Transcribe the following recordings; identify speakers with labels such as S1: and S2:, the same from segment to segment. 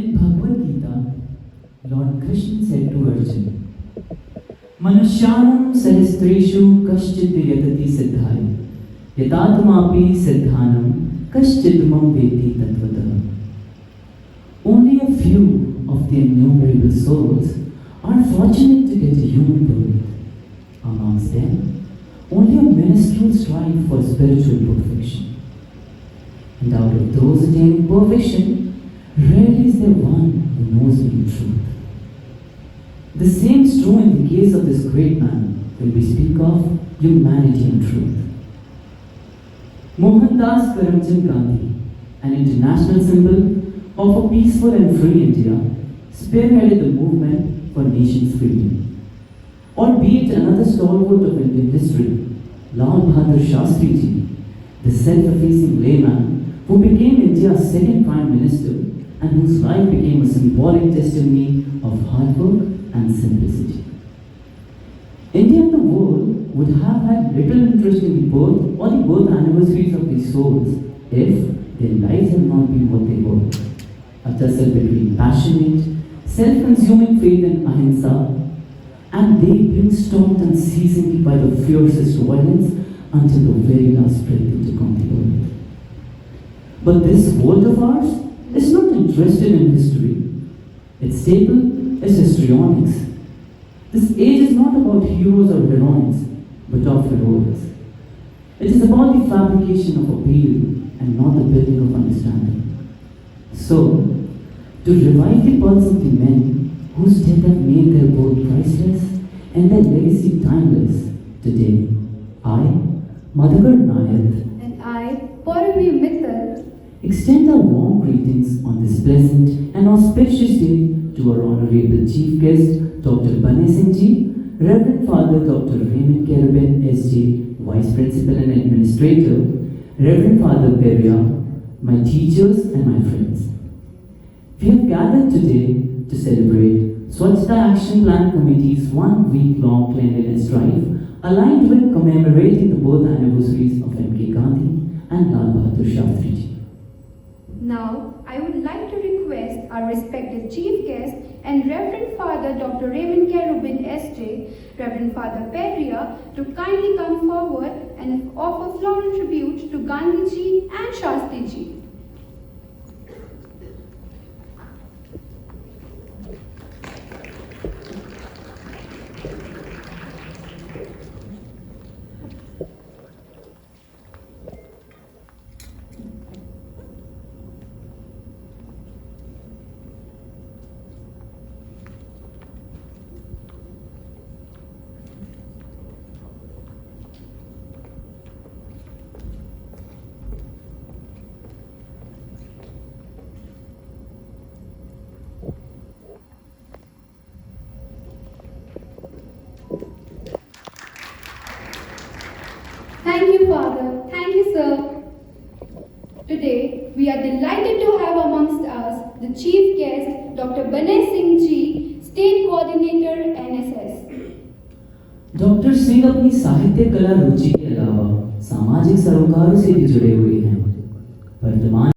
S1: In Bhagavad Gita, Lord Krishna said to Arjuna, Manusyanam sahistreshu kaschid yatati siddhai, yatatmapi siddhanam kaschidmam veti tatvatah. Only a few of the innumerable souls are fortunate to get a human birth. Amongst them, only a minuscule strive for spiritual perfection. And out of those attaining perfection, rarely is there one who knows the truth. The same is true in the case of this great man when we speak of humanity and truth. Mohandas Karamchand Gandhi, an international symbol of a peaceful and free India, spearheaded the movement for nation's freedom. Albeit another stalwart of Indian history, Lal Bahadur Shastri Ji, the self-effacing layman who became India's second Prime Minister and whose life became a symbolic testimony of hard work and simplicity. India and the world would have had little interest in the birth or the birth anniversaries of these souls if their lives had not been what they were. A tussle between passionate, self-consuming faith in ahimsa and they being stalked unceasingly by the fiercest violence until the very last breath to conquer the earth. But this world of ours is not interested in history. Its staple is histrionics. This age is not about heroes or heroines, but of heroics. It is about the fabrication of appeal and not the building of understanding. So, to revive the pulse of the men whose death have made their birth priceless and their legacy timeless, today, I, Madhukar Nayak,
S2: and I, Pauravi Mittal,
S1: extend our warm greetings on this pleasant and auspicious day to our Honorable Chief Guest, Dr. Banay Singh Ji, Reverend Father Dr. Raymond Kerubin S.J., Vice Principal and Administrator, Reverend Father Peria, my teachers and my friends. We have gathered today to celebrate Swachhta Action Plan Committee's one-week-long cleanliness drive aligned with commemorating the birth anniversaries of M.K. Gandhi and Lal Bahadur Shastri Ji.
S2: Now, I would like to request our respected Chief Guest and Reverend Father Dr. Raymond Kerubin S.J., Reverend Father Peria, to kindly come forward and offer floral tribute to Gandhi Ji and Shastri Ji. Thank you, Father. Thank you, sir. Today, we are delighted to have amongst us the Chief Guest, Dr. Banay Singh Ji, State Coordinator, NSS.
S1: Doctor Singh अपनी साहित्य कला रुचि के अलावा सामाजिक सरोकारों से भी जुड़े हुए हैं। वर्तमान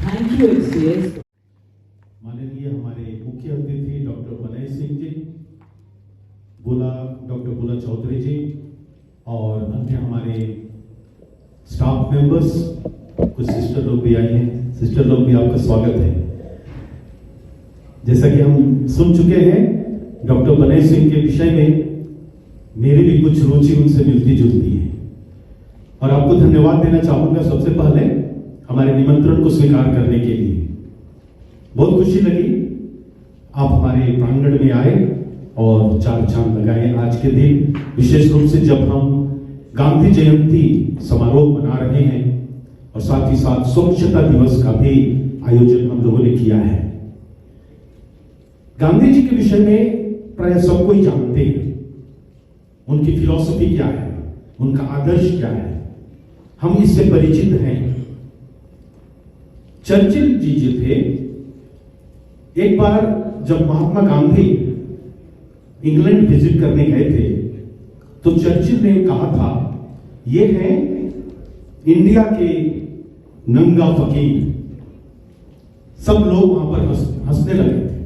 S1: Thank you, LCS.
S3: माननीय हमारे मुख्य अतिथि डॉक्टर बनय सिंह जी, डॉक्टर बुला चौधरी जी और अन्य हमारे स्टाफ मेंबर्स, कुछ सिस्टर लोग भी आई हैं। सिस्टर लोग भी आपका स्वागत है। जैसा कि हम सुन चुके हैं, डॉक्टर बनय सिंह के विषय में मेरी भी कुछ रुचि उनसे मिलती जुलती है और आपको धन्यवाद देना चाहूंगा सबसे पहले हमारे निमंत्रण को स्वीकार करने के लिए। बहुत खुशी लगी आप हमारे प्रांगण में आए और चार चांद लगाए आज के दिन, विशेष रूप से जब हम गांधी जयंती समारोह मना रहे हैं और साथ ही साथ स्वच्छता दिवस का भी आयोजन हम लोगों ने किया है। गांधी जी के विषय में प्राय सब कोई जानते हैं, उनकी फिलॉसफी क्या है, उनका आदर्श क्या है, हम इससे परिचित हैं। चर्चिल जी जो थे, एक बार जब महात्मा गांधी इंग्लैंड विजिट करने गए थे तो चर्चिल ने कहा था, ये है इंडिया के नंगा फकीर। सब लोग वहां पर हंसने लगे थे,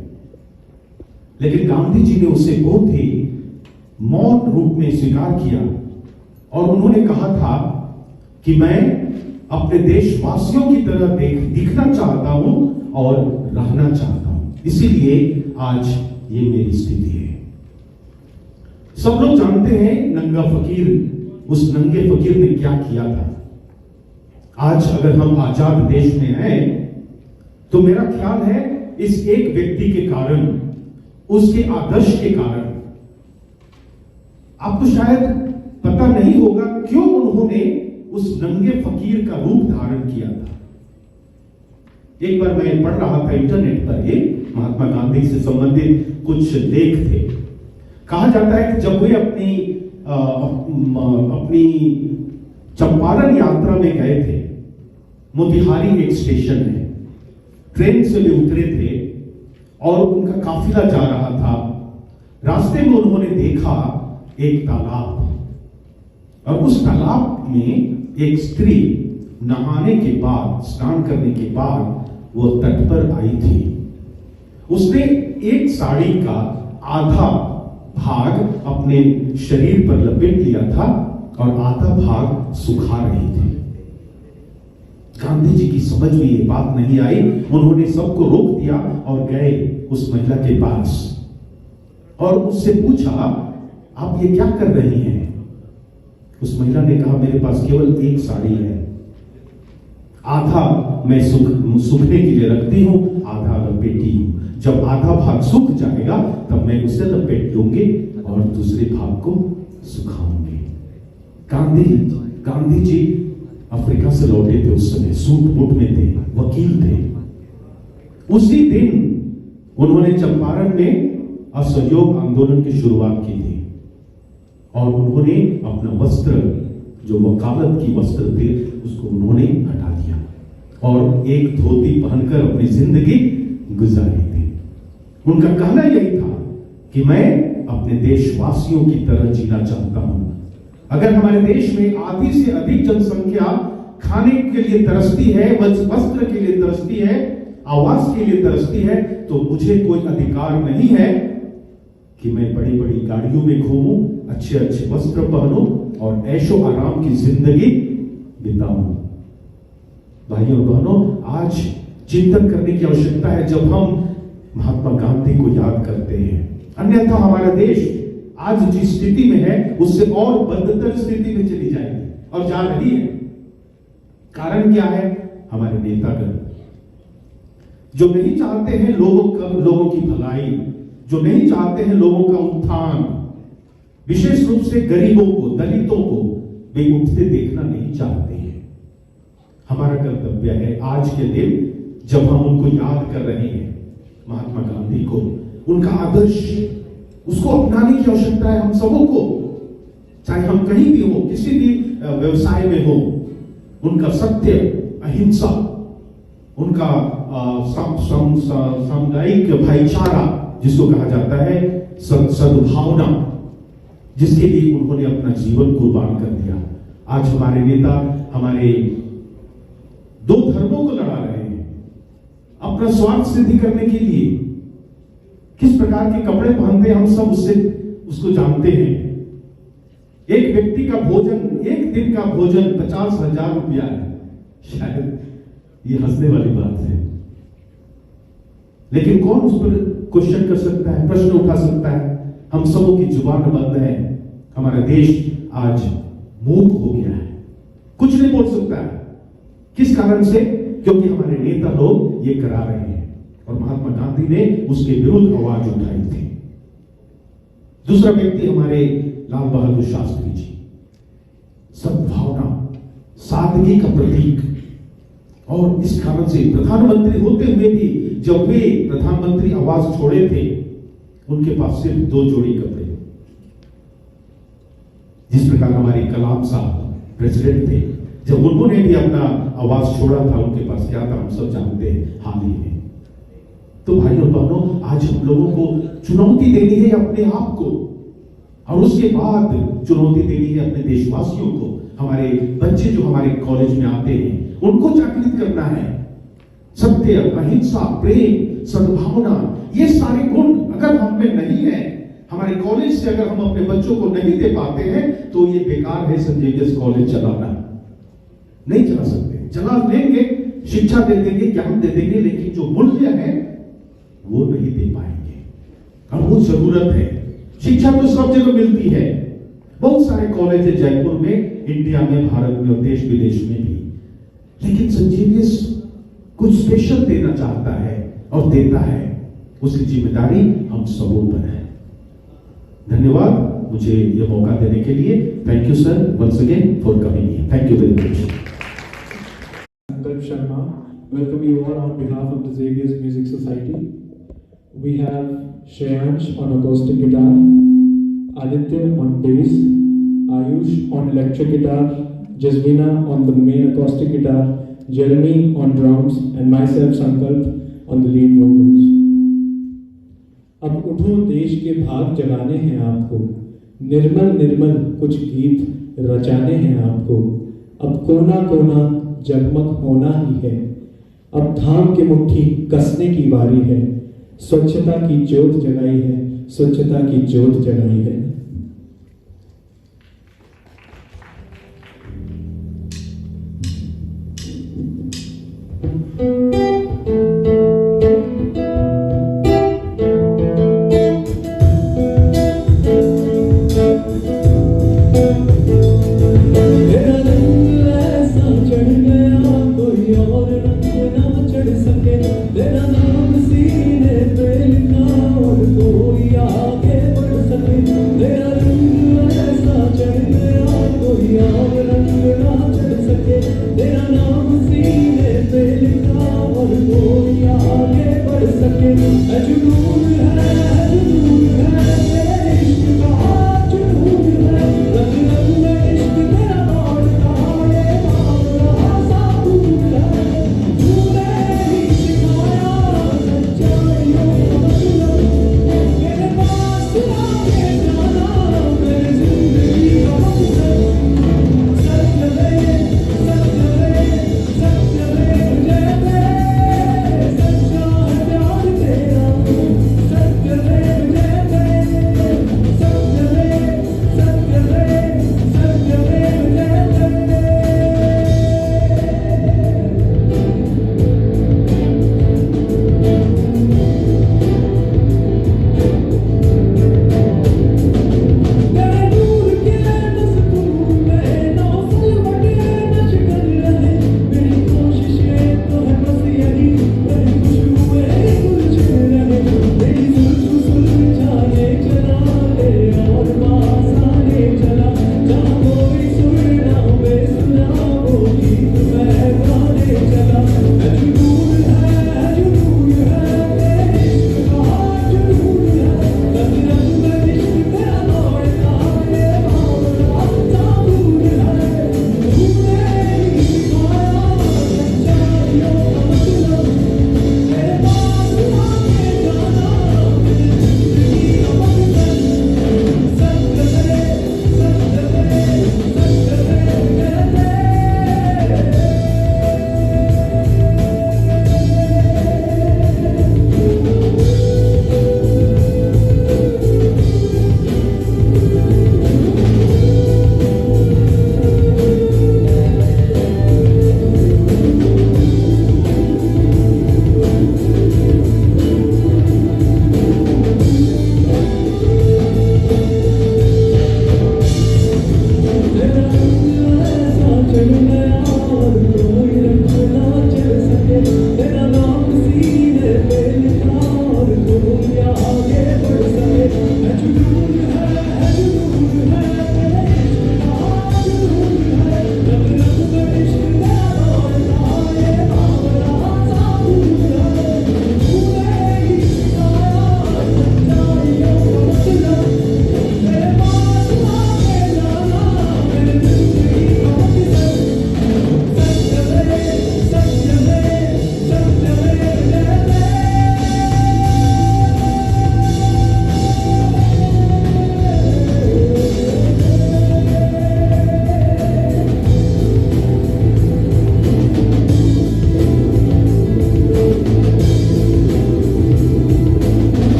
S3: लेकिन गांधी जी ने उसे बहुत ही मौन रूप में स्वीकार किया और उन्होंने कहा था कि मैं अपने देशवासियों की तरह दिखना चाहता हूं और रहना चाहता हूं, इसीलिए आज ये मेरी स्थिति है। सब लोग जानते हैं नंगा फकीर, उस नंगे फकीर ने क्या किया था। आज अगर हम आजाद देश में हैं तो मेरा ख्याल है इस एक व्यक्ति के कारण, उसके आदर्श के कारण। आपको शायद पता नहीं होगा क्यों उन्होंने उस नंगे फकीर का रूप धारण किया था। एक बार मैं पढ़ रहा था इंटरनेट पर, ये महात्मा गांधी से संबंधित कुछ लेख थे। कहा जाता है कि जब वे अपनी चंपारण यात्रा में गए थे, मोतिहारी एक स्टेशन में ट्रेन से वे उतरे थे और उनका काफिला जा रहा था। रास्ते में उन्होंने देखा एक तालाब और उस तालाब में एक स्त्री नहाने के बाद, स्नान करने के बाद वो तट पर आई थी। उसने एक साड़ी का आधा भाग अपने शरीर पर लपेट लिया था और आधा भाग सुखा रही थी। गांधी जी की समझ में ये बात नहीं आई, उन्होंने सबको रोक दिया और गए उस महिला के पास और उससे पूछा, आप ये क्या कर रही हैं? उस महिला ने कहा, मेरे पास केवल एक साड़ी है, आधा मैं सूखने के लिए रखती हूं, आधा लपेटी हूं। जब आधा भाग सूख जाएगा तब मैं उसे लपेट लूंगी और दूसरे भाग को सुखाऊंगी। गांधी जी अफ्रीका से लौटे थे, उस समय सूट बूट में थे, वकील थे। उसी दिन उन्होंने चंपारण में असहयोग आंदोलन की शुरुआत की थी और उन्होंने अपना वस्त्र, जो वकालत की वस्त्र थे, उसको उन्होंने हटा दिया और एक धोती पहनकर अपनी जिंदगी गुजारी थी। उनका कहना यही था कि मैं अपने देशवासियों की तरह जीना चाहता हूं। अगर हमारे देश में आधी से अधिक जनसंख्या खाने के लिए तरसती है, वस्त्र के लिए तरसती है, आवास के लिए तरसती है, तो मुझे कोई अधिकार नहीं है कि मैं बड़ी बड़ी गाड़ियों में घूमूं, अच्छे अच्छे वस्त्र पहनूं और ऐशो आराम की जिंदगी बिताऊं। भाइयों और बहनों, आज चिंतन करने की आवश्यकता है। जब हम महात्मा गांधी को याद करते हैं। अन्यथा हमारा देश आज जिस स्थिति में है उससे और बदतर स्थिति में चली जाएगी और जा रही है। कारण क्या है? हमारे नेतागण जो नहीं चाहते हैं लोगों की भलाई, जो नहीं चाहते हैं लोगों का उत्थान, विशेष रूप से गरीबों को, दलितों को वे उठते देखना नहीं चाहते हैं। हमारा कर्तव्य है आज के दिन जब हम उनको याद कर रहे हैं, महात्मा गांधी को, उनका आदर्श, उसको अपनाने की आवश्यकता है हम सबों को। चाहे हम कहीं भी हो, किसी भी व्यवसाय में हो, उनका सत्य, अहिंसा, उनका सामुदायिक भाईचारा जिसको कहा जाता है, सद्भावना, जिसके लिए उन्होंने अपना जीवन कुर्बान कर दिया। आज हमारे नेता हमारे दो धर्मों को लड़ा रहे हैं अपना स्वार्थ सिद्धि करने के लिए। किस प्रकार के कपड़े पहनते हैं हम सब उसको जानते हैं। एक व्यक्ति का भोजन, एक दिन का भोजन 50,000 रुपया है। शायद ये हंसने वाली बात है, लेकिन कौन उस पर क्वेश्चन कर सकता है, प्रश्न उठा सकता है? हम सबों की जुबान बंद है। हमारा देश आज मूक हो गया है, कुछ नहीं बोल सकता है। किस कारण से? क्योंकि हमारे नेता लोग ये करा रहे हैं और महात्मा गांधी ने उसके विरुद्ध आवाज उठाई थी। दूसरा व्यक्ति हमारे लाल बहादुर शास्त्री जी, सद्भावना, सादगी का प्रतीक। और इस कारण से प्रधानमंत्री होते हुए भी जब वे प्रधानमंत्री आवाज छोड़े थे, उनके पास सिर्फ 2 जोड़ी कपड़े। जिस प्रकार हमारे कलाम साहब प्रेसिडेंट थे, जब उन्होंने भी अपना आवाज छोड़ा था, उनके पास क्या था हम सब जानते हैं हाल ही में। तो भाई और बहनों, आज हम लोगों को चुनौती देनी है अपने आप को, और उसके बाद चुनौती देनी है अपने देशवासियों को। हमारे बच्चे जो हमारे कॉलेज में आते हैं, उनको जागृत करना है। सत्य, अहिंसा, प्रेम, सद्भावना, ये सारे गुण अगर हम में नहीं है, हमारे कॉलेज से अगर हम अपने बच्चों को नहीं दे पाते हैं, तो ये बेकार है सेंट जेवियर्स कॉलेज चलाना। नहीं चला सकते। चला लेंगे, शिक्षा दे देंगे, ज्ञान दे देंगे, लेकिन जो मूल्य है वो नहीं दे पाएंगे। और वो जरूरत है। शिक्षा तो सब जगह मिलती है, बहुत सारे कॉलेज है जयपुर में, इंडिया में, भारत में और देश विदेश में भी, लेकिन सेंट जेवियर्स कुछ स्पेशल देना चाहता है और देता है। उसकी जिम्मेदारी हम सबों पर है। धन्यवाद मुझे यह मौका देने के लिए। Thank you sir, once again for coming here. Thank you very much.
S4: Sankalp Sharma, welcome you all on behalf of the Xavier's Music Society. We have Shreyansh on acoustic guitar, Aditya on bass, Ayush on electric guitar, Jasmina on the main acoustic guitar, Jeremy on drums, and myself Sankalp on the lead vocals. अब उठो देश के भाग जगाने हैं आपको, निर्मल निर्मल कुछ गीत रचाने हैं आपको। अब कोना कोना जगमग होना ही है, अब थाम के मुट्ठी कसने की बारी है। स्वच्छता की ज्योत जगाई है, स्वच्छता की ज्योत जगाई है।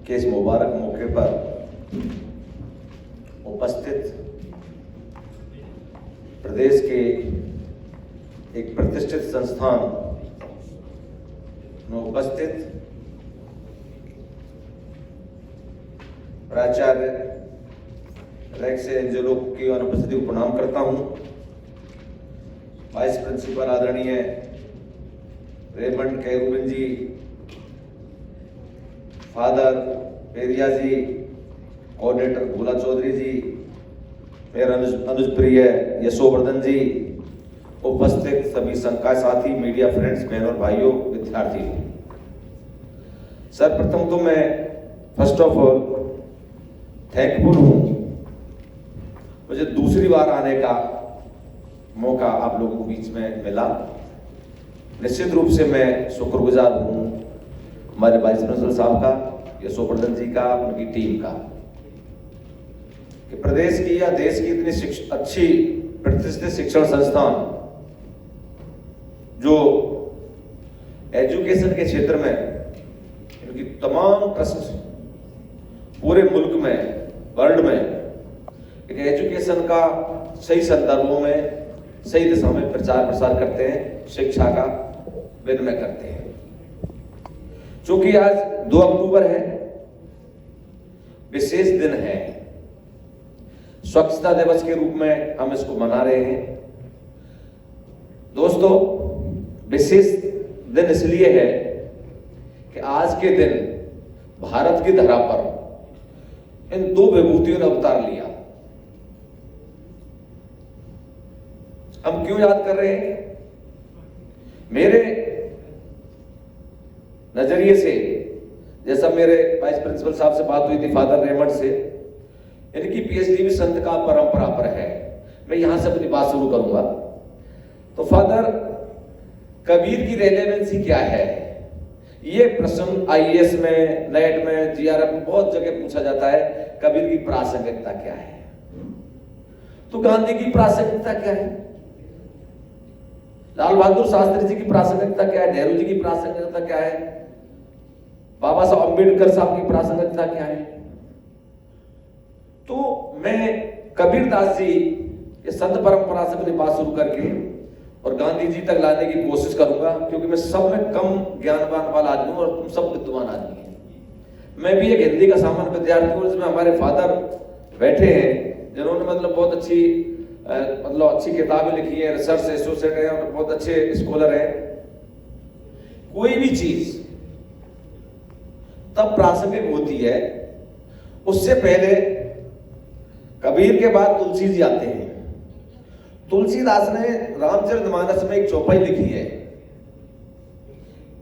S5: के इस मुबारक मौके पर उपस्थित प्रदेश के एक प्रतिष्ठित संस्थान में उपस्थित प्राचार्य रेक्स एंजेलो की अनुपस्थिति को प्रणाम करता हूं। वाइस प्रिंसिपल आदरणीय रेमंड कैरुबिन जी, फादर पेरिया जी, कोऑर्डिनेटर भोला चौधरी जी, मेरे अनुज प्रिय यशोवर्धन जी, उपस्थित सभी संकाय साथी, मीडिया फ्रेंड्स, बहन और भाइयों, विद्यार्थी। सर्वप्रथम तो मैं फर्स्ट ऑफ ऑल थैंकफुल हूं, मुझे दूसरी बार आने का मौका आप लोगों के बीच में मिला। निश्चित रूप से मैं शुक्रगुजार हूं हमारे वाइस प्रिंसिपल साहब का, यशोवर्धन जी का, उनकी टीम का, कि प्रदेश की या देश की इतनी अच्छी प्रतिष्ठित शिक्षण संस्थान जो एजुकेशन के क्षेत्र में इनकी तमाम ट्रस्ट पूरे मुल्क में, वर्ल्ड में एक एजुकेशन का सही संदर्भों में, सही दिशा में प्रचार प्रसार करते हैं, शिक्षा का विनिमय करते हैं। चूंकि आज 2 अक्टूबर है, विशेष दिन है, स्वच्छता दिवस के रूप में हम इसको मना रहे हैं। दोस्तों, विशेष दिन इसलिए है कि आज के दिन भारत की धरा पर इन 2 विभूतियों ने अवतार लिया। हम क्यों याद कर रहे हैं? मेरे नजरिए से, जैसा मेरे वाइस प्रिंसिपल साहब से बात हुई थी, फादर रेमंड से, इनकी पीएचडी भी संत का परंपरा पर है। मैं यहां से अपनी बात शुरू करूंगा। तो फादर, कबीर की रेलेवेंसी क्या है? ये प्रश्न आईएएस में, नेट में, जीआरएफ में बहुत जगह पूछा जाता है। कबीर की प्रासंगिकता क्या है? तो गांधी की प्रासंगिकता क्या है? लाल बहादुर शास्त्री जी की प्रासंगिकता क्या है? नेहरू जी की प्रासंगिकता क्या है? बाबा साहब अम्बेडकर साहब की प्रासंगिकता क्या है? तो मैं कबीरदास जी के संत परंपरा से अपनी बात शुरू करके और गांधी जी तक लाने की कोशिश करूंगा, क्योंकि मैं सब में कम ज्ञानवान वाला आदमी हूं और तुम सब विद्वान आदमी हैं। मैं भी एक हिंदी का सामान्य विद्यार्थी हूं, जिसमें हमारे फादर बैठे हैं जिन्होंने मतलब बहुत अच्छी अच्छी किताबें लिखी है, रिसर्च एसोसिएट है और बहुत अच्छे स्कॉलर हैं। कोई भी चीज तब प्रासंगिक होती है, उससे पहले कबीर के बाद तुलसी जी आते हैं। तुलसीदास ने रामचरितमानस में एक चौपाई लिखी है,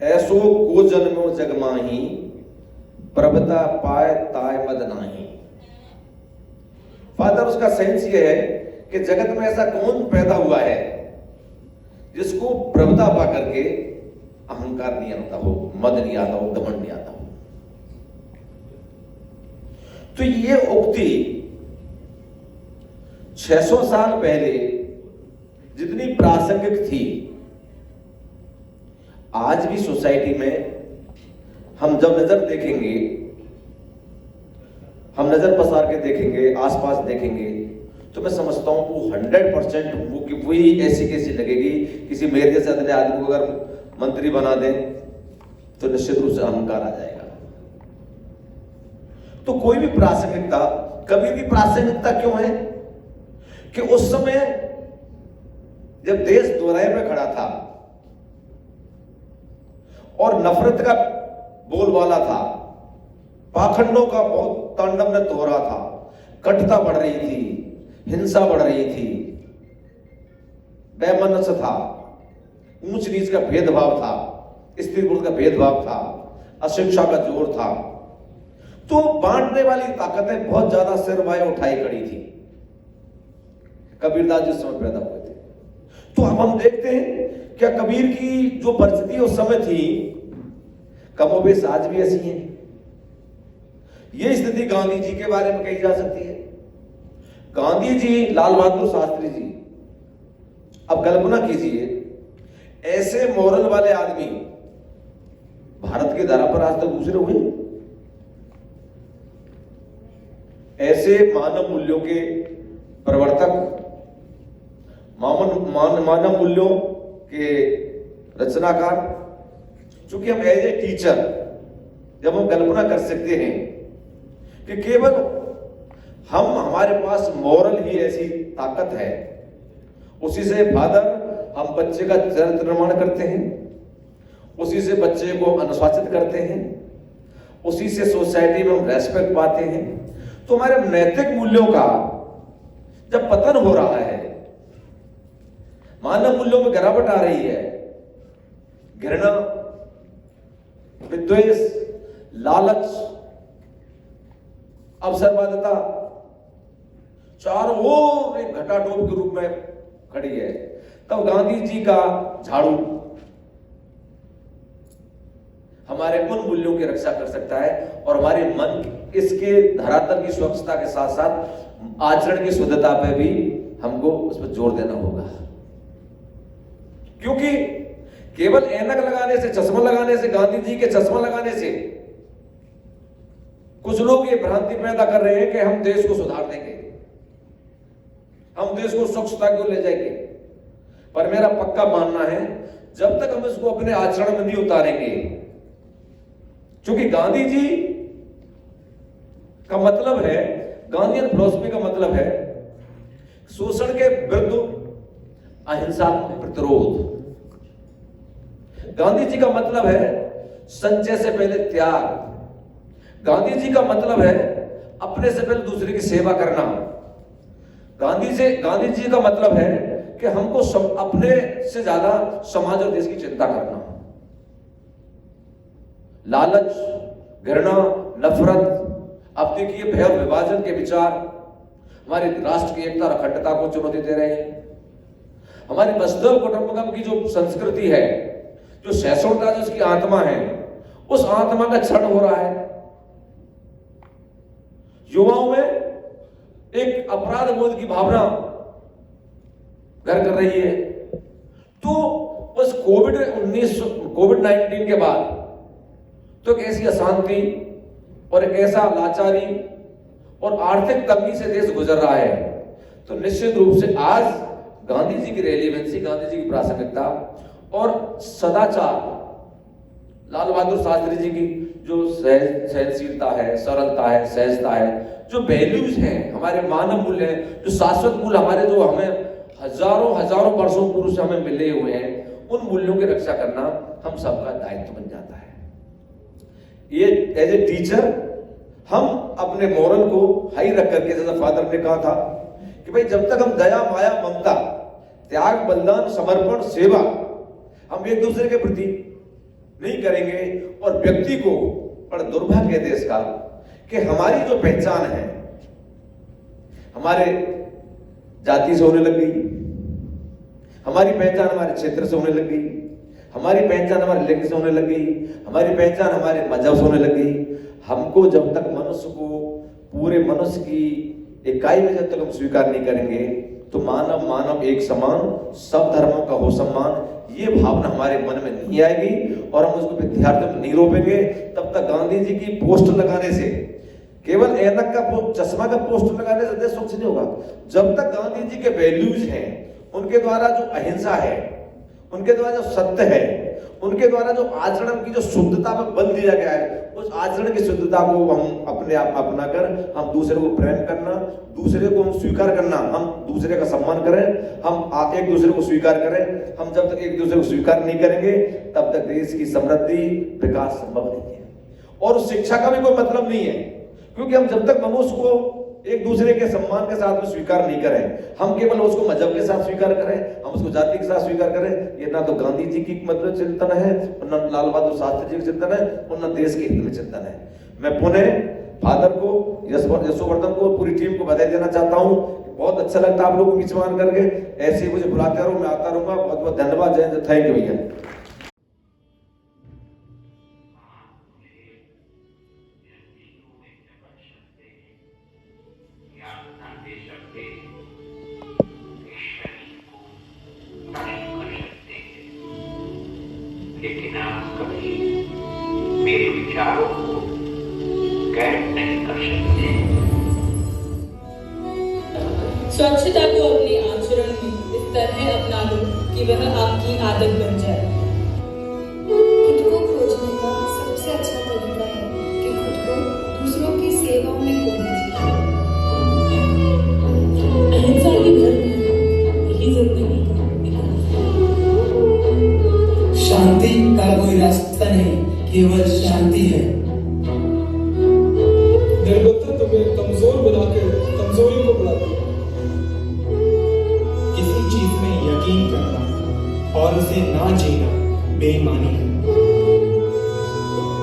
S5: ऐसो को जन्मो जग माही, प्रभता पाए ताय मद नाही। फादर, उसका सेंस ये है कि जगत में ऐसा कौन पैदा हुआ है जिसको प्रभुता पा करके अहंकार नहीं आता हो, मद नहीं आता हो, घमंड नहीं आता हो। तो ये उक्ति 600 साल पहले जितनी प्रासंगिक थी, आज भी सोसाइटी में हम जब नजर देखेंगे, हम नजर पसार के देखेंगे, आसपास देखेंगे, तो मैं समझता हूं वो 100% वही ऐसी कैसी लगेगी। किसी मेरे जैसे अदले आदमी को अगर मंत्री बना दें तो निश्चित रूप से अहंकार आ जाएगा। तो कोई भी प्रासंगिकता, कबीर की प्रासंगिकता क्यों है कि उस समय जब देश दोहराए में खड़ा था और नफरत का बोलबाला था, पाखंडों का बहुत तांडव ने तोड़ा था, कटुता बढ़ रही थी, हिंसा बढ़ रही थी, वैमनस्य था, ऊंच नीच का भेदभाव था, स्त्री पुरुष का भेदभाव था, अशिक्षा का जोर था, तो बांटने वाली ताकतें बहुत ज्यादा सिरवाए उठाई खड़ी थी। कबीरदास जिस समय पैदा हुए थे, तो अब हम देखते हैं क्या कबीर की जो परिस्थिति उस समय थी कमोबेश आज भी ऐसी है। यह स्थिति गांधी जी के बारे में कही जा सकती है। गांधी जी, लाल बहादुर शास्त्री जी, अब कल्पना कीजिए ऐसे मोरल वाले आदमी भारत की धरा पर आज तक दूसरे हुए। ऐसे मानव मूल्यों के प्रवर्तक, मानव मूल्यों के रचनाकार, चूंकि हम एज ए टीचर जब हम कल्पना कर सकते हैं कि केवल हमारे पास मॉरल ही ऐसी ताकत है, उसी से फादर हम बच्चे का चरित्र निर्माण करते हैं, उसी से बच्चे को अनुशासित करते हैं, उसी से सोसाइटी में हम रेस्पेक्ट पाते हैं। तो हमारे नैतिक मूल्यों का जब पतन हो रहा है, मानव मूल्यों में गिरावट आ रही है, घृणा, विद्वेष, लालच, अवसरवादिता चारों ओर एक घटाटोप के रूप में खड़ी है, तब गांधी जी का झाड़ू हमारे उन मूल्यों की रक्षा कर सकता है और हमारे मन इसके धरातल की स्वच्छता के साथ साथ आचरण की शुद्धता पे भी हमको उस पर जोर देना होगा। क्योंकि केवल ऐनक लगाने से, चश्मा लगाने से, गांधी जी के चश्मा लगाने से कुछ लोग ये भ्रांति पैदा कर रहे हैं कि हम देश को सुधार देंगे, हम देश को स्वच्छता की ओर ले जाएंगे। पर मेरा पक्का मानना है जब तक हम इसको अपने आचरण में नहीं उतारेंगे, क्योंकि गांधी जी का मतलब है, गांधीयन फिलॉसफी का मतलब है शोषण के विरुद्ध अहिंसात्मक प्रतिरोध। गांधी जी का मतलब है संचय से पहले त्याग। गांधी जी का मतलब है अपने से पहले दूसरे की सेवा करना। गांधी जी का मतलब है कि हमको अपने से ज्यादा समाज और देश की चिंता करना। लालच, घृणा, नफरत, अब देखिए भय और विभाजन के विचार हमारे राष्ट्र की एकता और अखंडता को चुनौती दे रहे हैं। हमारी वसुधैव कुटुंबकम की जो संस्कृति है, जो सहिष्णुता जो उसकी आत्मा है, उस आत्मा का क्षरण हो रहा है। युवाओं में एक अपराध बोध की भावना घर कर रही है। तो उस कोविड-19 के बाद तो एक ऐसी अशांति और एक ऐसा लाचारी और आर्थिक तंगी से देश गुजर रहा है। तो निश्चित रूप से आज गांधी जी की रेलेवेंसी, गांधी जी की प्रासंगिकता और सदाचार, लाल बहादुर शास्त्री जी की जो सहनशीलता है, सरलता है, सहजता है, जो वैल्यूज हैं, हमारे मानव मूल्य हैं, जो शाश्वत मूल्य हमारे, जो हमें हजारों वर्षों पूर्व से हमें मिले हुए हैं, उन मूल्यों की रक्षा करना हम सबका दायित्व बन जाता है। ये एज ए टीचर हम अपने मोरल को हाई रख करके, जैसा फादर ने कहा था कि भाई जब तक हम दया, माया, ममता, त्याग, बलिदान, समर्पण, सेवा हम एक दूसरे के प्रति नहीं करेंगे, और व्यक्ति को, बड़ा दुर्भाग्य है देश का कि हमारी जो पहचान है हमारे जाति से होने लग गई, हमारी पहचान हमारे क्षेत्र से होने लग गई, हमारी पहचान हमारे लिंग से होने लग गई, हमारी पहचान हमारे मजहब से होने लग गई। हमको जब तक मनुष्य को, पूरे मनुष्य की इकाई में जब तक हम स्वीकार नहीं करेंगे, तो मानव एक समान, सब धर्मों का हो सम्मान, ये भावना हमारे मन में नहीं आएगी और हम उसको विद्यार्थियों में नहीं रोपेंगे, तब तक गांधी जी की पोस्ट लगाने से, केवल ऐनक का चश्मा का पोस्ट लगाने से देश स्वच्छ नहीं होगा। जब तक गांधी जी के वैल्यूज हैं, उनके द्वारा जो अहिंसा है, उनके द्वारा जो सत्य है, उनके द्वारा जो आचरण की जो शुद्धता में बल दिया गया है, उस आचरण की शुद्धता को हम अपने आप अपना कर हम दूसरे को प्रेम करना, दूसरे को हम स्वीकार करना, हम दूसरे का सम्मान करें, हम एक दूसरे को स्वीकार करें। हम जब तक एक दूसरे को स्वीकार नहीं करेंगे, तब तक देश की समृद्धि, विकास संभव नहीं है। और शिक्षा का भी कोई मतलब नहीं है, क्योंकि हम जब तक मनुष्य को एक दूसरे के सम्मान के साथ में स्वीकार नहीं करें, हम केवल उसको मजहब के साथ स्वीकार करें, हम उसको जाति के साथ स्वीकार करें, ये ना तो गांधी जी की मतलब चिंतन है, और ना लाल बहादुर शास्त्री जी का चिंतन है, और ना देश के हित में चिंतन है। मैं पुनः फादर को, यशोवर्धन को, पूरी टीम को बधाई देना चाहता हूँ। बहुत अच्छा लगता है आप लोगों को मिचमान करके, ऐसे ही मुझे बुलाते रहो, मैं आता रहूंगा। बहुत बहुत धन्यवाद, जय हिंद, थैंक यू भैया।
S6: लेकिन आप कभी मेरे विचारों को कैद नहीं कर सकते। स्वच्छता को अपने आचरण में इस तरह अपना लो कि वह आपकी आदत बन जाए।
S7: खुद को खोजने का सबसे अच्छा तरीका है कि खुद को दूसरों की सेवा में खो दीजिए।
S6: अहिंसा ही धर्म है, यही जिंदगी का विकास है।
S8: शांति का कोई रास्ता नहीं, केवल शांति है।
S9: निर्बुद्धता तुम्हें कमजोर बनाकर कमजोरी को बढ़ाती है।
S10: किसी चीज में यकीन करना और उसे ना जीना बेईमानी है।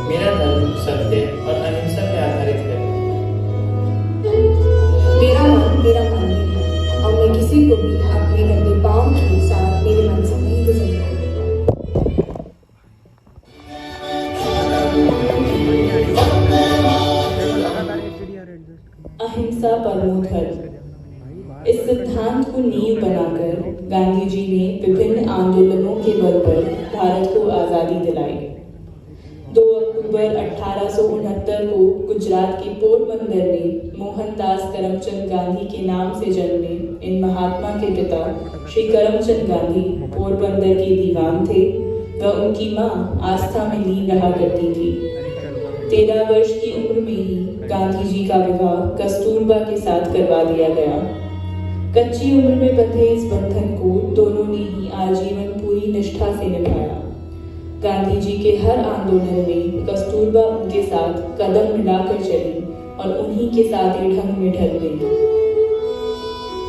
S11: मेरा धर्म सत्य और अहिंसा पर आधारित है।
S7: मेरा मन मेरा मंदिर है और मैं किसी को भी अपने गंदे पाँव के साथ मेरे मन से नहीं गुजरता।
S6: अहिंसा परमो धर्म, इस सिद्धांत को नींव बनाकर गांधी जी ने विभिन्न आंदोलनों के बल पर भारत को आजादी दिलाई। 2 अक्टूबर 1869 को गुजरात के पोरबंदर में मोहनदास करमचंद गांधी के नाम से जन्मे इन महात्मा के पिता श्री करमचंद गांधी पोरबंदर के दीवान थे व उनकी मां आस्था में लीन रहा करती थी। 13 वर्ष की उम्र में ही गांधी जी का विवाह कस्तूरबा के साथ करवा दिया गया। कच्ची उम्र में बंधे इस बंधन को दोनों ने ही आजीवन पूरी निष्ठा से निभाया। गांधी जी के हर आंदोलन में कस्तूरबा उनके साथ कदम मिलाकर चली और उन्हीं के साथ ही ढंग में ढल गई।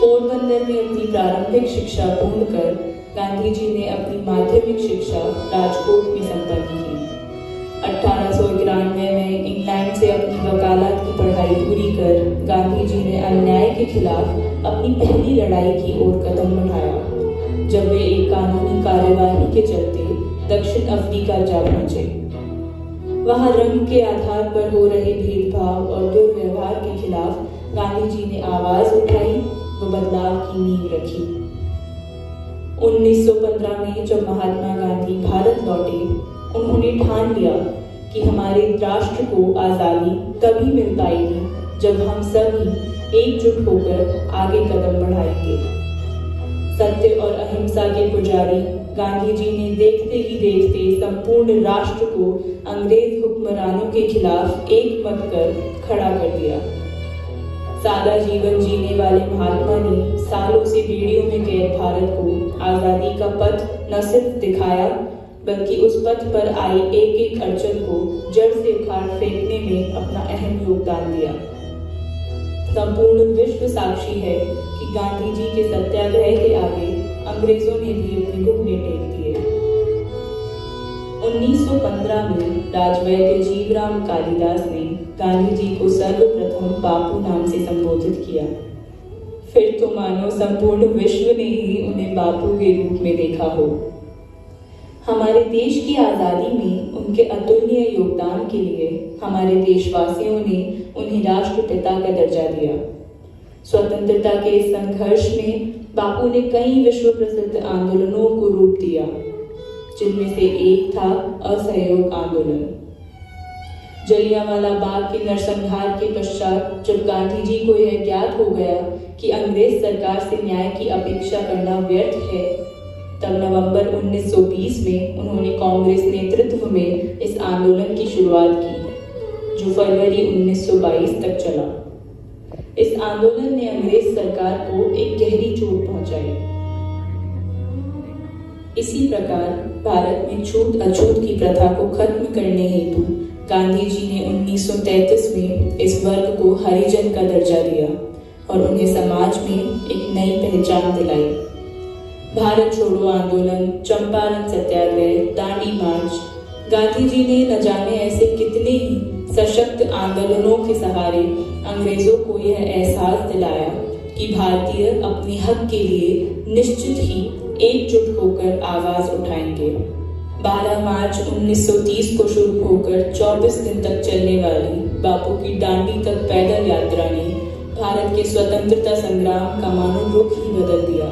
S6: पोरबंदर में अपनी प्रारंभिक शिक्षा पूर्ण कर गांधी जी ने अपनी माध्यमिक शिक्षा राजकोट में संपन्न की। 1891 में इंग्लैंड से अपनी वकालत की पढ़ाई पूरी कर गांधी जी ने अन्याय के खिलाफ अपनी पहली लड़ाई की ओर कदम बढ़ाया, जब वे एक कानूनी कार्यवाही के चलते दक्षिण अफ्रीका जा पहुंचे। वहां रंग के आधार पर हो रहे भेदभाव और दुर्व्यवहार के खिलाफ गांधी जी ने आवाज उठाई व बदलाव की नींव रखी। 1915 में जब महात्मा गांधी भारत लौटे, उन्होंने ठान लिया कि हमारे राष्ट्र को आजादी तभी मिल पाएगी जब हम सभी एकजुट होकर आगे कदम बढ़ाएंगे। सत्य और अहिंसा के पुजारी गांधी जी ने देखते ही देखते संपूर्ण राष्ट्र को अंग्रेज हुक्मरानों के खिलाफ एक मत कर खड़ा कर दिया। सादा जीवन जीने वाले महात्मा ने सालों से बेड़ियों में कैद भारत को आजादी का पथ न सिर्फ दिखाया, बल्कि उस पथ पर आई एक एक अड़चन को जड़ से उखाड़ फेंकने में अपना अहम योगदान दिया। संपूर्ण विश्व साक्षी है कि गांधी जी के सत्याग्रह के आगे अंग्रेजों ने भी अपने घुटने टेक दिए। 1915 में राजवैद्य जीवराम कालिदास ने गांधी जी को सर्वप्रथम बापू नाम से संबोधित किया। फिर तो मानो संपूर्ण विश्व ने ही उन्हें बापू के रूप में देखा हो। हमारे देश की आज़ादी में उनके अतुलनीय योगदान के लिए हमारे देशवासियों ने उन्हें राष्ट्रपिता का दर्जा दिया। स्वतंत्रता के इस संघर्ष में बापू ने कई विश्व प्रसिद्ध आंदोलनों को रूप दिया, जिनमें से एक था असहयोग आंदोलन। जलियांवाला बाग के नरसंहार के पश्चात जब गांधी जी को यह ज्ञात हो गया कि अंग्रेज सरकार से न्याय की अपेक्षा करना व्यर्थ है, तब नवंबर 1920 में उन्होंने कांग्रेस नेतृत्व में इस आंदोलन की शुरुआत की, जो फरवरी 1922 तक चला। इस आंदोलन ने अंग्रेज सरकार को एक गहरी चोट पहुंचाई। इसी प्रकार भारत में छूत अछूत की प्रथा को खत्म करने हेतु गांधी जी ने 1933 में इस वर्ग को हरिजन का दर्जा दिया और उन्हें समाज में एक नई पहचान दिलाई। भारत छोड़ो आंदोलन, चंपारण सत्याग्रह, दांडी मार्च, गांधी जी ने न जाने ऐसे कितने ही सशक्त आंदोलनों के सहारे अंग्रेजों को यह एहसास दिलाया कि भारतीय अपने हक के लिए निश्चित ही एकजुट होकर आवाज उठाएंगे। 12 मार्च 1930 को शुरू होकर 24 दिन तक चलने वाली बापू की दांडी तक पैदल यात्रा ने भारत के स्वतंत्रता संग्राम का मानो रुख ही बदल दिया।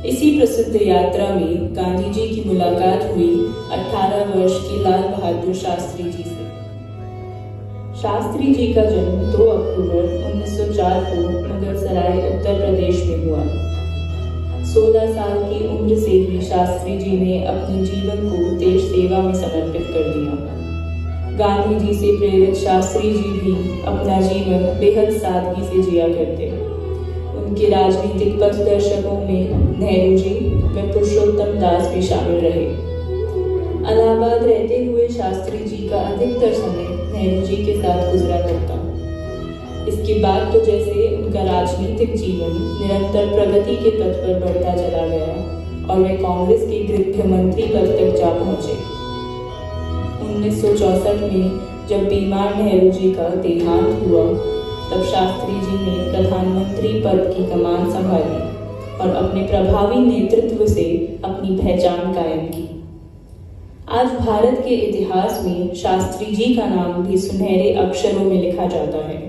S6: इसी प्रसिद्ध यात्रा में गांधी जी की मुलाकात हुई 18 वर्ष की लाल बहादुर शास्त्री जी से। शास्त्री जी का जन्म 2 अक्टूबर 1904 को मुगलसराय उत्तर प्रदेश में हुआ। 16 साल की उम्र से ही शास्त्री जी ने अपने जीवन को देश सेवा में समर्पित कर दिया। गांधी जी से प्रेरित शास्त्री जी भी अपना जीवन बेहद सादगी से जिया करते। उनके राजनीतिक पथदर्शकों में नेहरू जी व पुरुषोत्तम दास भी शामिल रहे। इलाहाबाद रहते हुए शास्त्री जी का अधिकतर समय नेहरू जी के साथ गुजरा करता। इसके बाद तो जैसे उनका राजनीतिक जीवन निरंतर प्रगति के पथ पर बढ़ता चला गया और वे कांग्रेस के गृह मंत्री पद तक जा पहुंचे। 1964 में जब बीमार नेहरू जी का देहांत हुआ, तब शास्त्री जी ने प्रधानमंत्री पद की कमान संभाली और अपने प्रभावी नेतृत्व से अपनी पहचान कायम की। आज भारत के इतिहास में शास्त्री जी का नाम भी सुनहरे अक्षरों में लिखा जाता है।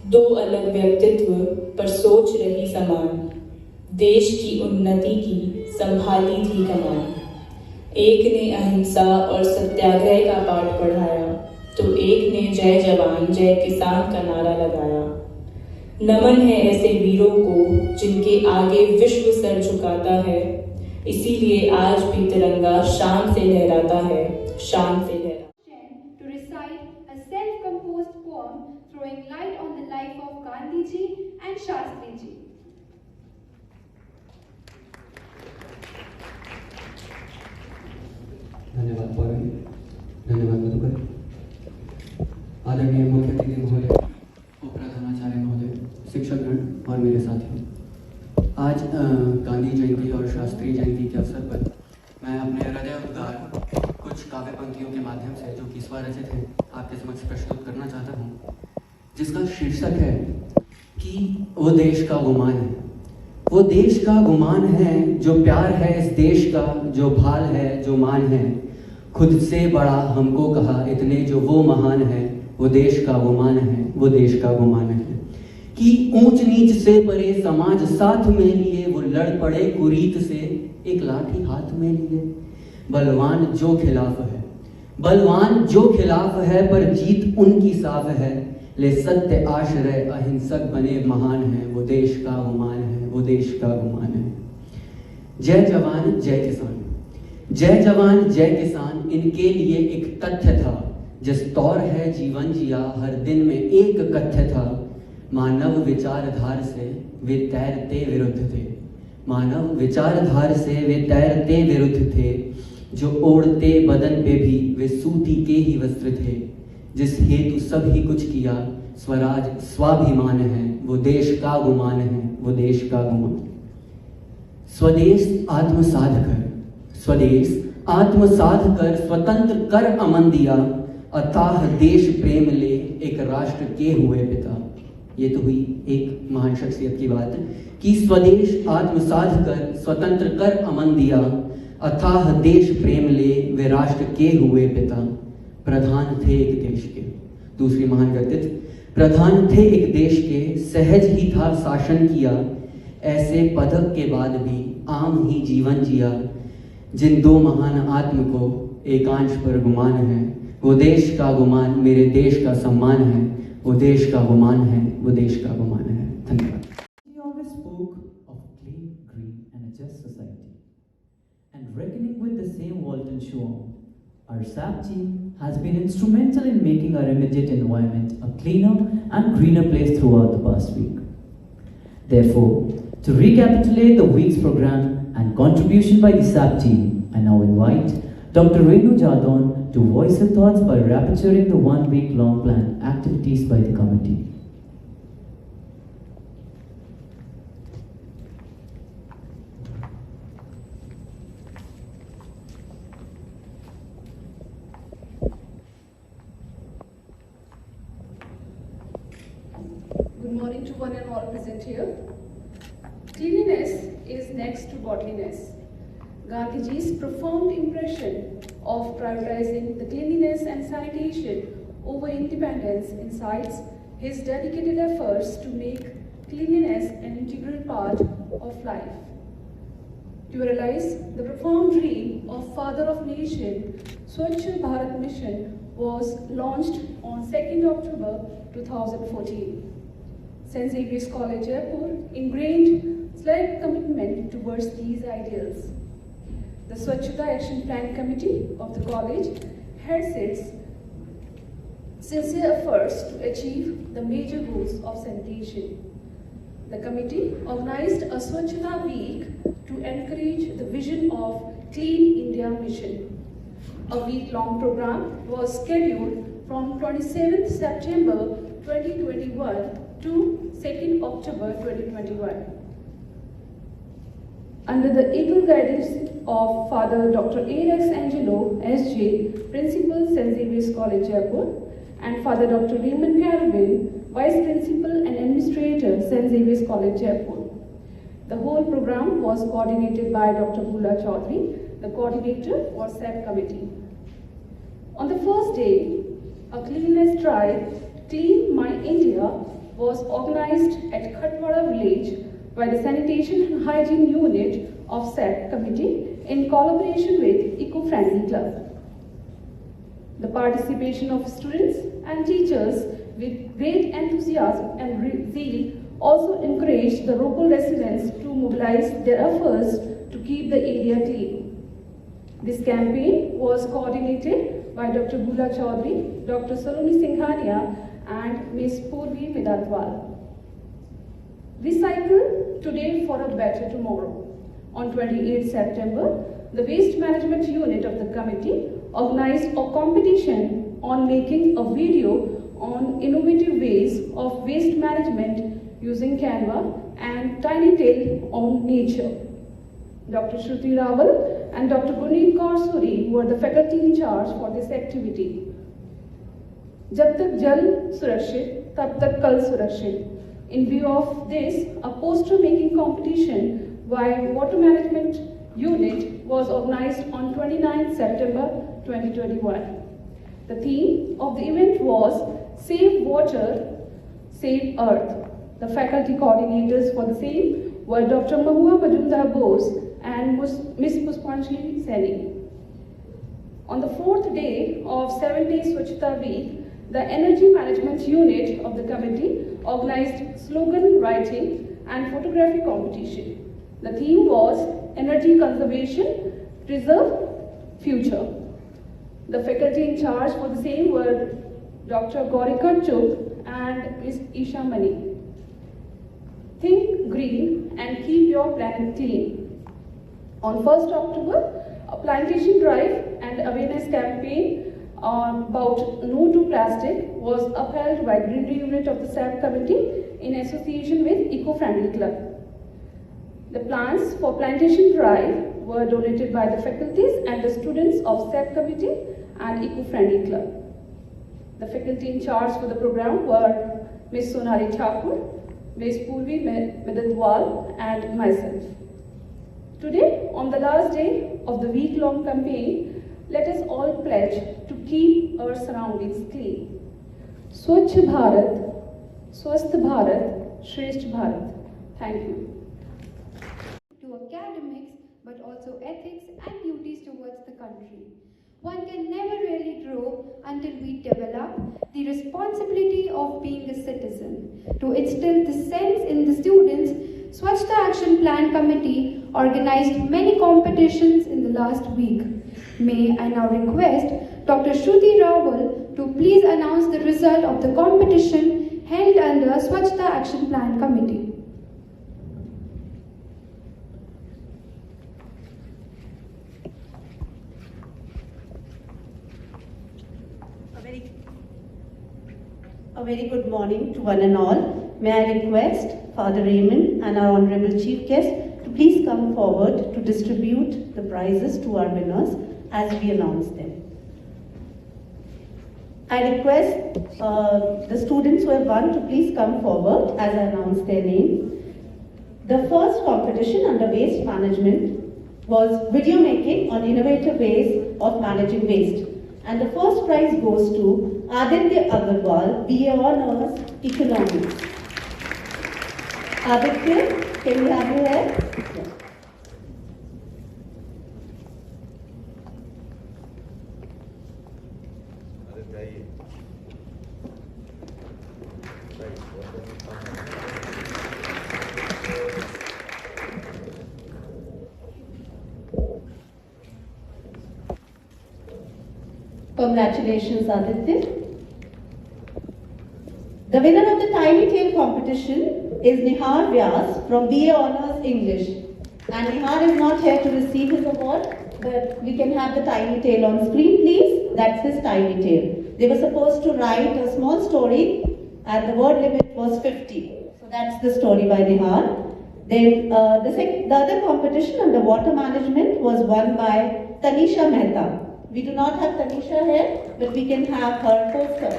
S6: 2 अलग व्यक्तित्व पर सोच रही समान, देश की उन्नति की संभाली थी कमान। एक ने अहिंसा और सत्याग्रह का पाठ पढ़ाया, तो एक ने जय जवान जय किसान का नारा लगाया। नमन है ऐसे वीरों को जिनके आगे विश्व सर झुकाता है, इसीलिए आज भी तिरंगा शान से लहराता है, शान से लहराता।
S2: To recite a self-composed poem throwing light on the life of Gandhi ji and Shastri ji.
S12: धन्यवाद पौराणी, धन्यवाद मधुकर। आदरणीय मुख्य अतिथि महोदय, उपप्रधानाचार्य महोदय, शिक्षकगण और मेरे साथियों, आज गांधी जयंती और शास्त्री जयंती के अवसर पर मैं अपने हृदय उद्गार कुछ काव्य पंक्तियों के माध्यम से, जो कि स्वरचित है, आपके समक्ष प्रस्तुत करना चाहता हूँ, जिसका शीर्षक है कि वो देश का गुमान है। वो देश का गुमान है जो प्यार है इस देश का, जो भाल है जो मान है, खुद से बड़ा हमको कहा इतने जो वो महान है। वो देश का गुमान है, वो देश का गुमान है कि ऊंच नीच से परे समाज साथ में लिए, वो लड़ पड़े कुरीत से एक लाठी हाथ में लिए। बलवान जो खिलाफ है, बलवान जो खिलाफ है, पर जीत उनकी साफ है। ले सत्य आश्रय अहिंसक बने महान है। वो देश का गुमान है, वो देश का गुमान है। जय जवान जय किसान, जय जवान जय किसान इनके लिए एक तथ्य था। जिस तौर है जीवन जिया हर दिन में एक कथ्य था। मानव विचारधार से वे तैरते विरुद्ध थे, मानव विचारधार से वे तैरते विरुद्ध थे। जो ओढ़ते बदन पे भी वे सूती के ही वस्त्र थे। जिस हेतु सब ही कुछ किया स्वराज स्वाभिमान है। वो देश का गुमान है, वो देश का गुमान। स्वदेश आत्मसाध कर, स्वदेश आत्मसाध कर स्वतंत्र कर अमन दिया। अथाह देश प्रेम ले एक राष्ट्र के हुए पिता। ये तो हुई एक महान शख्सियत की बात कि स्वदेश आत्मसाध कर स्वतंत्र कर अमन दिया। अथाह देश प्रेम ले वे राष्ट्र के हुए पिता। प्रधान थे एक देश के, दूसरी महान व्यक्तित्व, प्रधान थे एक देश के, सहज ही था शासन किया। ऐसे पदक के बाद भी आम ही जीवन जिया। जिन 2 महान आत्म को एकांश पर गुमान है। वो देश का गुमान मेरे देश का सम्मान है। वो देश का गुमान है, वो देश का गुमान है। धन्यवाद।
S1: He always spoke of clean, green and a just society. And reckoning with the same Walton Shaw, our SAP team has been instrumental in making our immediate environment a cleaner and greener place throughout the past week. Therefore, to recapitulate the week's program and contribution by the SAP team, I now invite Dr. Renu Jadon to voice her thoughts by rapturing the 1-week-long planned activities by the committee.
S13: Good morning to one and all present here. Cleanliness is next to godliness. Gandhiji's profound impression of prioritizing the cleanliness and sanitation over independence incites his dedicated efforts to make cleanliness an integral part of life. To realize the profound dream of Father of Nation, Swachh Bharat Mission was launched on 2nd October 2014. St. Xavier's College, Jaipur ingrained select commitment towards these ideals. The Swachhata Action Plan Committee of the college had its sincere efforts to achieve the major goals of sanitation. The committee organized a Swachhata Week to encourage the vision of Clean India Mission. A week-long program was scheduled from 27th September 2021 to 2nd October 2021. Under the able guidance of Father Dr. A.Rex Angelo, S.J., Principal St. Xavier's College, Jaipur, and Father Dr. Raymond Carubin, Vice Principal and Administrator, St. Xavier's College, Jaipur. The whole program was coordinated by Dr. Bhula Chaudhary, the coordinator for SAP committee. On the first day, a cleanliness drive, Clean My India, was organized at Khatwada village by the Sanitation and Hygiene Unit of SAP committee in collaboration with Eco-Friendly Club. The participation of students and teachers with great enthusiasm and zeal also encouraged the local residents to mobilize their efforts to keep the area clean. This campaign was coordinated by Dr. Bhula Chaudhary, Dr. Saloni Singhania, and Ms. Purvi Medatwal. Recycle today for a better tomorrow. On 28 September, the Waste Management Unit of the committee organized a competition on making a video on innovative ways of waste management using Canva and Tiny Tale on nature. Dr. Shruti Rawal and Dr. Guneet Kaur Suri were the faculty in charge for this activity. Jab tak jal surakshit, tab tak kal surakshit. In view of this, a poster making competition by Water Management Unit was organized on 29 September 2021. The theme of the event was Save Water, Save Earth. The faculty coordinators for the same were Dr. Mahua Majumdar Bose and Ms. Puspanjali Seni. On the fourth day of 7-day Swachhata Week, the Energy Management Unit of the committee organized slogan writing and photography competition. The theme was Energy Conservation, Preserve Future. The faculty in charge for the same were Dr. Gaurika Chuk and Ms. Isha Mani. Think green and keep your planet clean. On 1st October, a plantation drive and awareness campaign about no to plastic was upheld by Greenery Unit of the SAP committee in association with Eco-Friendly Club. The plants for plantation drive were donated by the faculties and the students of SAP committee and Eco-Friendly Club. The faculty in charge for the program were Ms. Sonali Thakur, Ms. Purvi Medatwal and myself. Today, on the last day of the week-long campaign, let us all pledge to keep our surroundings clean. Swachh Bharat, Swasth Bharat, Shresth Bharat. Thank you.
S2: To academics, but also ethics and duties towards the country. One can never really grow until we develop the responsibility of being a citizen. To instill this sense in the students, Swachhata Action Plan Committee organized many competitions in the last week. May I now request Dr. Shruti Rawal to please announce the result of the competition held under Swachhata Action Plan Committee.
S14: A very good morning to one and all. May I request Father Raymond and our Honorable Chief Guest to please come forward to distribute the prizes to our winners as we announce them. I request the students who have won to please come forward as I announce their name. The first competition under waste management was video making on innovative ways of managing waste. And the first prize goes to Aditya Agarwal, BA Honours, Economics. Aditya, can we have you here? Yes. Congratulations, Aditya. The winner of the Tiny Tale competition is Nihar Vyas from BA Honours English. And Nihar is not here to receive his award, but we can have the Tiny Tale on screen, please. That's his Tiny Tale. They were supposed to write a small story and the word limit was 50. So that's the story by Nihar. Then the other competition under water management was won by Tanisha Mehta. We do not have Tanisha here, but we can have her poster.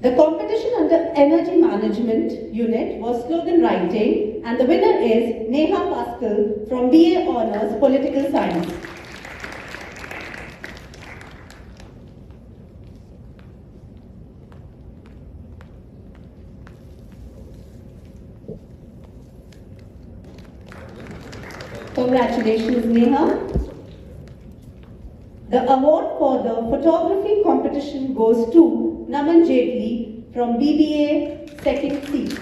S14: The competition under energy management unit was slogan writing, and the winner is Neha Pascal from BA Honours Political Science. Congratulations, Neha. The award for the photography competition goes to Naman Jetli from BBA 2nd C.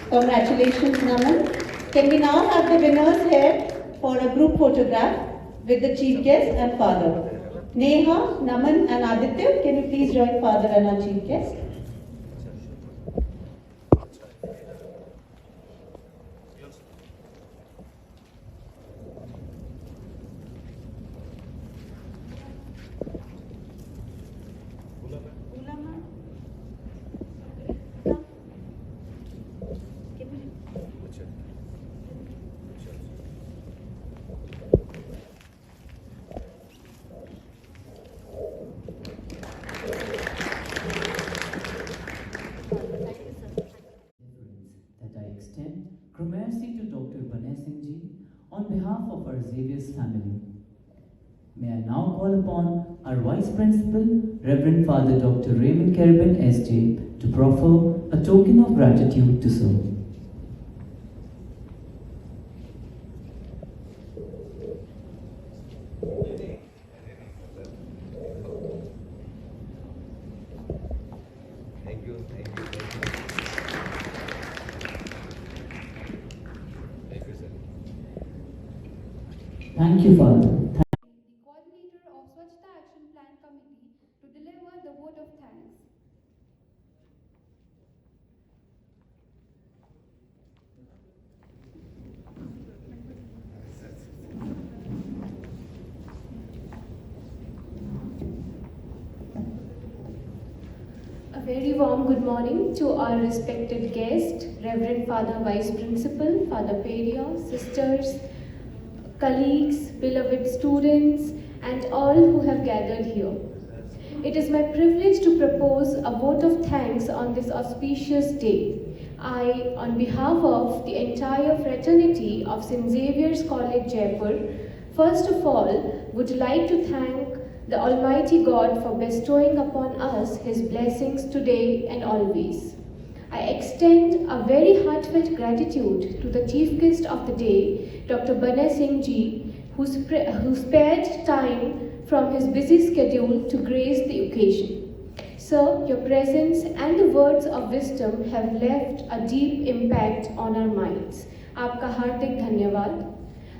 S14: Congratulations, Naman. Can we now have the winners here for a group photograph with the chief guest and father? Neha, Naman and Aditya, can you please join father and our chief guest?
S1: Gramercy to Dr. Banay Singh Ji on behalf of our Xavier's family. May I now call upon our Vice Principal, Reverend Father Dr. Raymond Carabin SJ, to proffer a token of gratitude to serve. Thank you, Father.
S2: The coordinator of Swachhta Action Plan Committee to deliver the vote of thanks. A very warm good morning to our respected guest, Reverend Father Vice Principal, Father Peria, sisters, colleagues, beloved students, and all who have gathered here. It is my privilege to propose a vote of thanks on this auspicious day. I, on behalf of the entire fraternity of St. Xavier's College, Jaipur, first of all would like to thank the Almighty God for bestowing upon us His blessings today and always. I extend a very heartfelt gratitude to the chief guest of the day, Dr. Banay Singh Ji, who spared time from his busy schedule to grace the occasion. Sir, your presence and the words of wisdom have left a deep impact on our minds. Aapka hardik dhanyavad.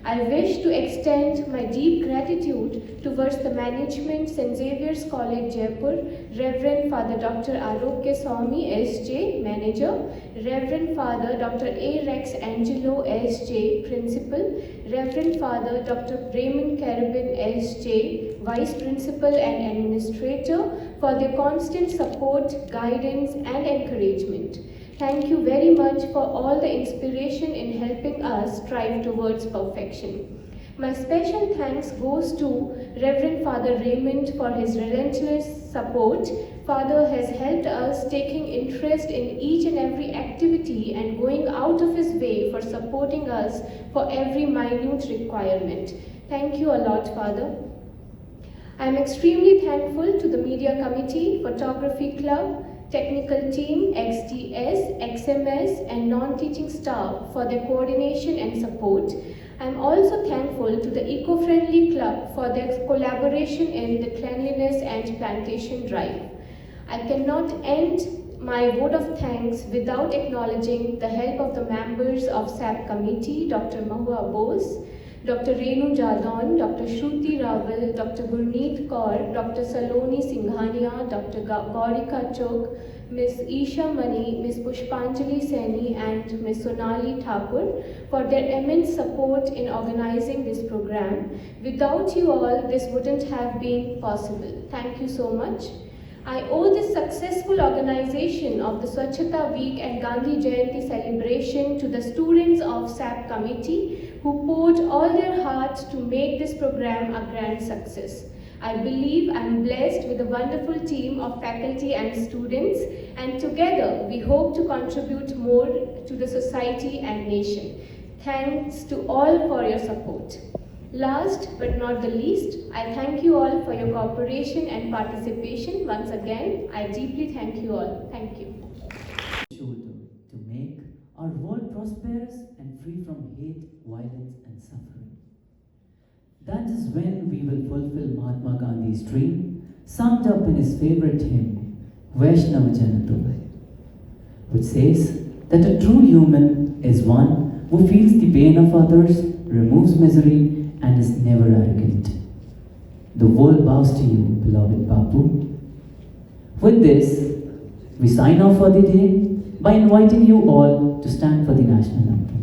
S2: I wish to extend my deep gratitude towards the management St. Xavier's College, Jaipur, Reverend Father Dr. Arokya Swami SJ, Manager, Reverend Father Dr. A. Rex Angelo SJ, Principal, Reverend Father Dr. Raymond Carabin SJ, Vice Principal and Administrator, for their constant support, guidance and encouragement. Thank you very much for all the inspiration in helping us strive towards perfection. My special thanks goes to Reverend Father Raymond for his relentless support. Father has helped us taking interest in each and every activity and going out of his way for supporting us for every minute requirement. Thank you a lot, Father. I am extremely thankful to the Media Committee, Photography Club, Technical Team, XTS, XMS and non-teaching staff for their coordination and support. I am also thankful to the Eco-Friendly Club for their collaboration in the cleanliness and plantation drive.
S15: I cannot end my vote of thanks without acknowledging the help of the members of SAP committee, Dr. Mahua Bose, Dr. Renu Jadon, Dr. Shruti Raval, Dr. Gurneet Kaur, Dr. Saloni Singhania, Dr. Gaurika Chok, Ms. Isha Mani, Ms. Pushpanjali Saini and Ms. Sonali Thakur for their immense support in organizing this program. Without you all, this wouldn't have been possible. Thank you so much. I owe this successful organization of the Swachhata Week and Gandhi Jayanti celebration to the students of SAP committee who poured all their hearts to make this program a grand success. I believe I am blessed with a wonderful team of faculty and students, and together we hope to contribute more to the society and nation. Thanks to all for your support. Last but not the least, I thank you all for your cooperation and participation. Once again, I deeply thank you all. Thank you.
S1: Shoulder to make our world prosperous and free from hate, violence, and suffering. That is when we will fulfill Mahatma Gandhi's dream, summed up in his favorite hymn, Vaishnava Janato, which says that a true human is one who feels the pain of others, removes misery, and is never arrogant. The world bows to you, beloved Bapu. With this, we sign off for the day by inviting you all to stand for the national anthem.